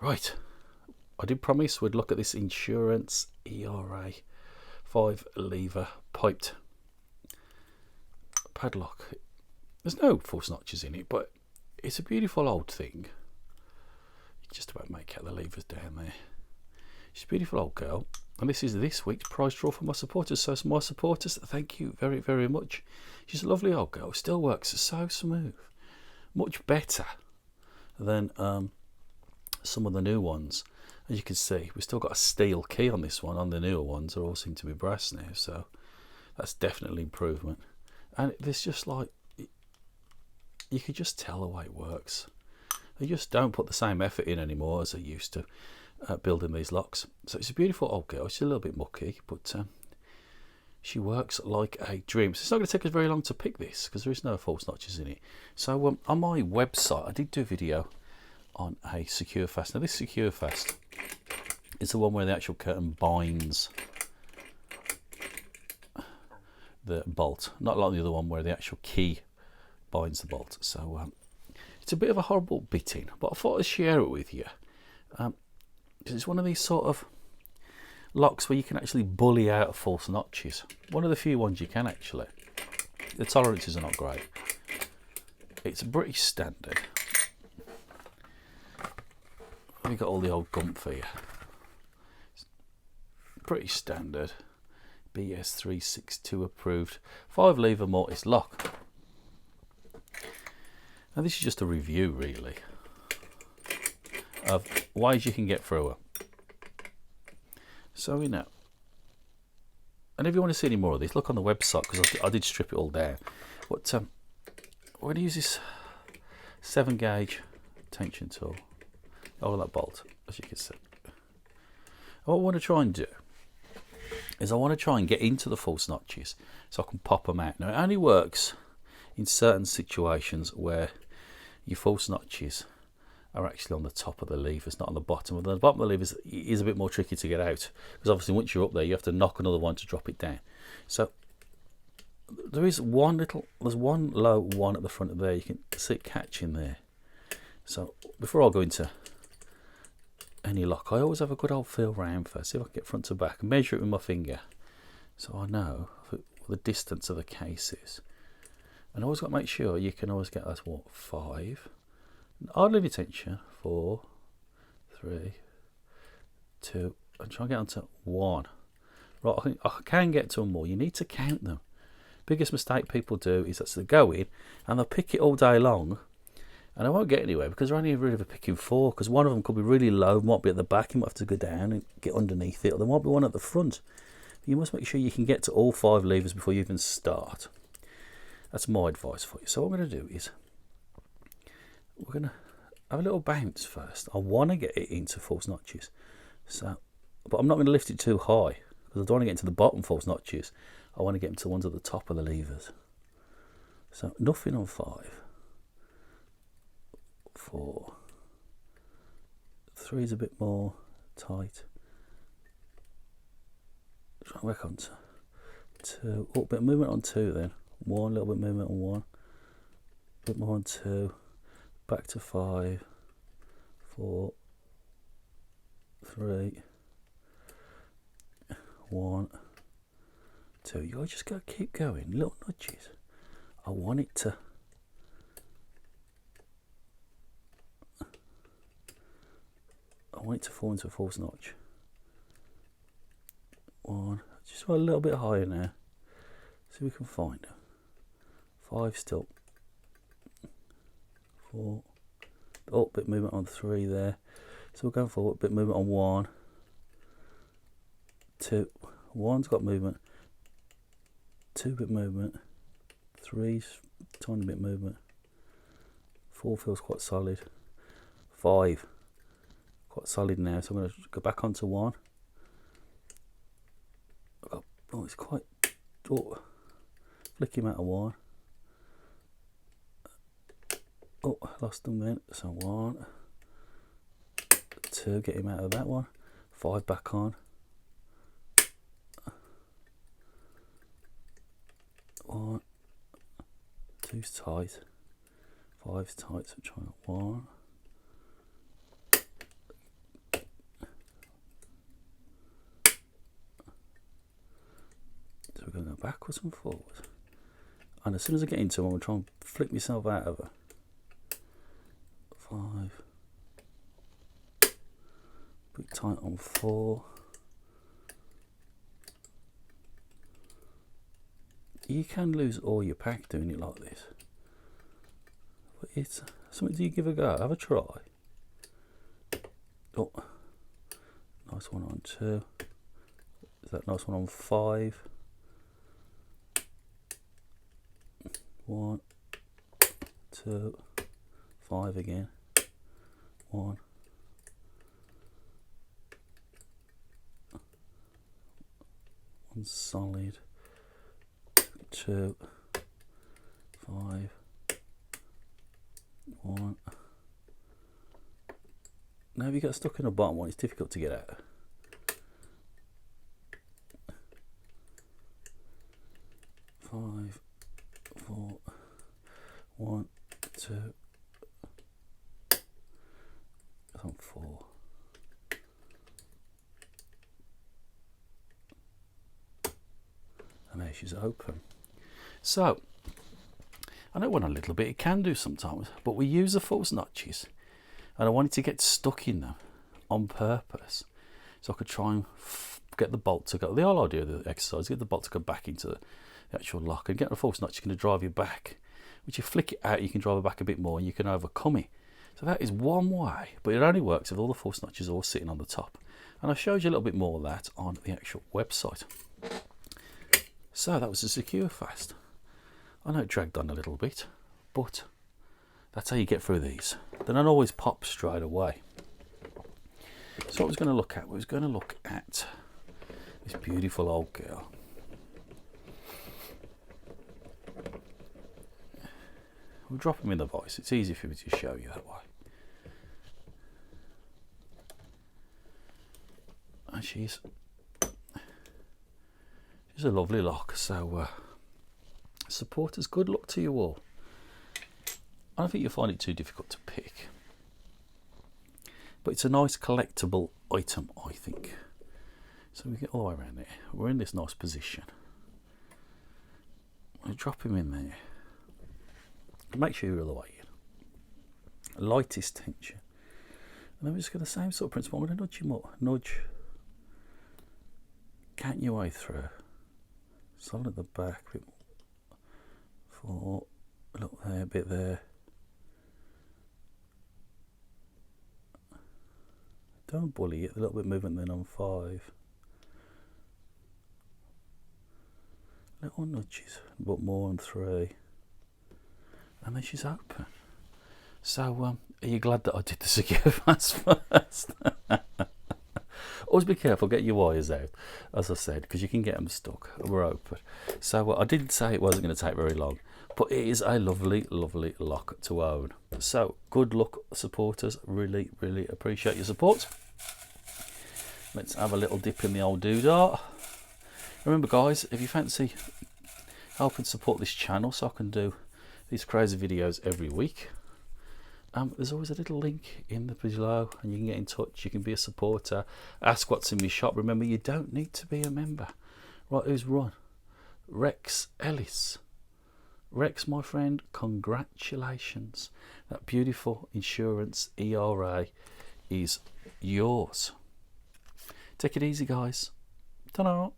Right, I did promise we'd look at this Insurance ERA 5 lever piped padlock. There's no false notches in it, but it's a beautiful old thing. You can just about make out the levers down there. She's a beautiful old girl, and this is this week's prize draw for my supporters. So, my supporters, thank you very, very much. She's a lovely old girl, still works so smooth, much better than some of the new ones. As you can see, we've still got a steel key on this one. On the newer ones, they all seem to be brass now, so that's definitely improvement. And there's just like, you can just tell the way it works. They just don't put the same effort in anymore as they used to building these locks. So it's a beautiful old girl. She's a little bit mucky, but she works like a dream. So it's not going to take us very long to pick this because there is no false notches in it. So on my website, I did do a video on a Securefast. Now this Securefast is the one where the actual curtain binds the bolt, not like the other one where the actual key binds the bolt. So it's a bit of a horrible bit in, but I thought I'd share it with you. It's one of these sort of locks where you can actually bully out false notches. One of the few ones you can actually. The tolerances are not great. It's a British standard. We've got all the old gump for you. British standard, BS 362 approved, 5 lever mortise lock. Now this is just a review really of ways you can get through her. So we know. And if you want to see any more of this, look on the website because I did strip it all down. But we're going to use this 7 gauge tension tool over that bolt, as you can see. And what I want to try and do is I want to try and get into the false notches so I can pop them out. Now it only works in certain situations where your false notches are actually on the top of the levers, not on the bottom. And the bottom of the levers is a bit more tricky to get out because obviously once you're up there you have to knock another one to drop it down. So there's one low one at the front of there. You can see it catching there. So before I go into any lock, I always have a good old feel round first, see if I can get front to back and measure it with my finger so I know the distance of the case is. And I always got to make sure you can always get that, what, 5, hardly any tension, 4, 3, 2, and try and get onto 1. Right, I can get to them more. You need to count them. Biggest mistake people do is that they go in and they'll pick it all day long and I won't get anywhere because they're only really picking 4, because one of them could be really low, might be at the back, you might have to go down and get underneath it, or there might be one at the front. You must make sure you can get to all 5 levers before you even start. That's my advice for you. So what I'm going to do is we're going to have a little bounce first. I want to get it into false notches, so, but I'm not going to lift it too high because I don't want to get into the bottom false notches. I want to get them to the ones at the top of the levers. So nothing on 5, 4, 3 is a bit more tight. Try and work on 2. Oh, bit of movement on 2 then. 1, little bit of movement on 1. Bit more on 2. Back to 5, 4, 3, 1, 2. You just got to keep going, little nudges. I want it to. I want it to fall into a false notch. 1, just a little bit higher now. See if we can find it. 5 still. 4. Oh, bit movement on 3 there. So we're going forward, bit movement on 1. 2. 1's got movement. 2 bit movement. 3's tiny bit movement. 4 feels quite solid. 5 quite solid now. So I'm going to go back onto 1. Oh, it's quite. Oh, flick him out of 1. Oh, I lost them then. So 1, 2, get him out of that one. 5 back on. 1, 2's tight. 5's tight. So try 1. we're going to go backwards and forwards. And as soon as I get into them, I'm going to try and flick myself out of her. 5. Bit tight on 4. You can lose all your pack doing it like this. But it's something do you give a go. Have a try. Oh, nice one on 2. Is that nice one on 5? 1, 2, 5 again. 1. 1 solid. 2, 5, 1. Now if you get stuck in the bottom one, it's difficult to get out. 5, 4, 1, 2. That's on 4. And there she's open. So, I know it went a little bit, it can do sometimes, but we use the false notches, and I wanted to get stuck in them on purpose, so I could try and get the bolt to go. The whole idea of the exercise is get the bolt to go back into the actual lock, and get the false notch is going to drive you back. Once you flick it out, you can drive it back a bit more, and you can overcome it. So that is one way, but it only works if all the false notches are all sitting on the top. And I showed you a little bit more of that on the actual website. So that was a Securefast. I know it dragged on a little bit, but that's how you get through these. They don't always pop straight away. So what I was going to look at, we was going to look at this beautiful old girl. We'll drop them in the vise. It's easy for me to show you that way. And she's a lovely lock. So supporters, good luck to you all. I don't think you'll find it too difficult to pick, but it's a nice collectible item, I think. So we get all the way around there. We're in this nice position. I'll drop him in there. Make sure you're all the way in. Lightest tension. And then we're just going the same sort of principle. I'm going to nudge him up. Nudge. Count your way through. Solid at the back. 4. Look there, a bit there. Don't bully it. A little bit movement then on 5. Little nudges, but more on 3. And then she's open. So, are you glad that I did the Securefast first? Always be careful, get your wires out, as I said, because you can get them stuck. We're open. So, I didn't say it wasn't going to take very long, but it is a lovely, lovely lock to own. So, good luck, supporters. Really, really appreciate your support. Let's have a little dip in the old doodah. Remember, guys, if you fancy helping support this channel so I can do these crazy videos every week, there's always a little link in the below, and you can get in touch. You can be a supporter, ask what's in my shop. Remember, you don't need to be a member. Right, who's run? Rex Ellis. Rex, my friend, congratulations. That beautiful insurance ERA is yours. Take it easy, guys. Ta-da.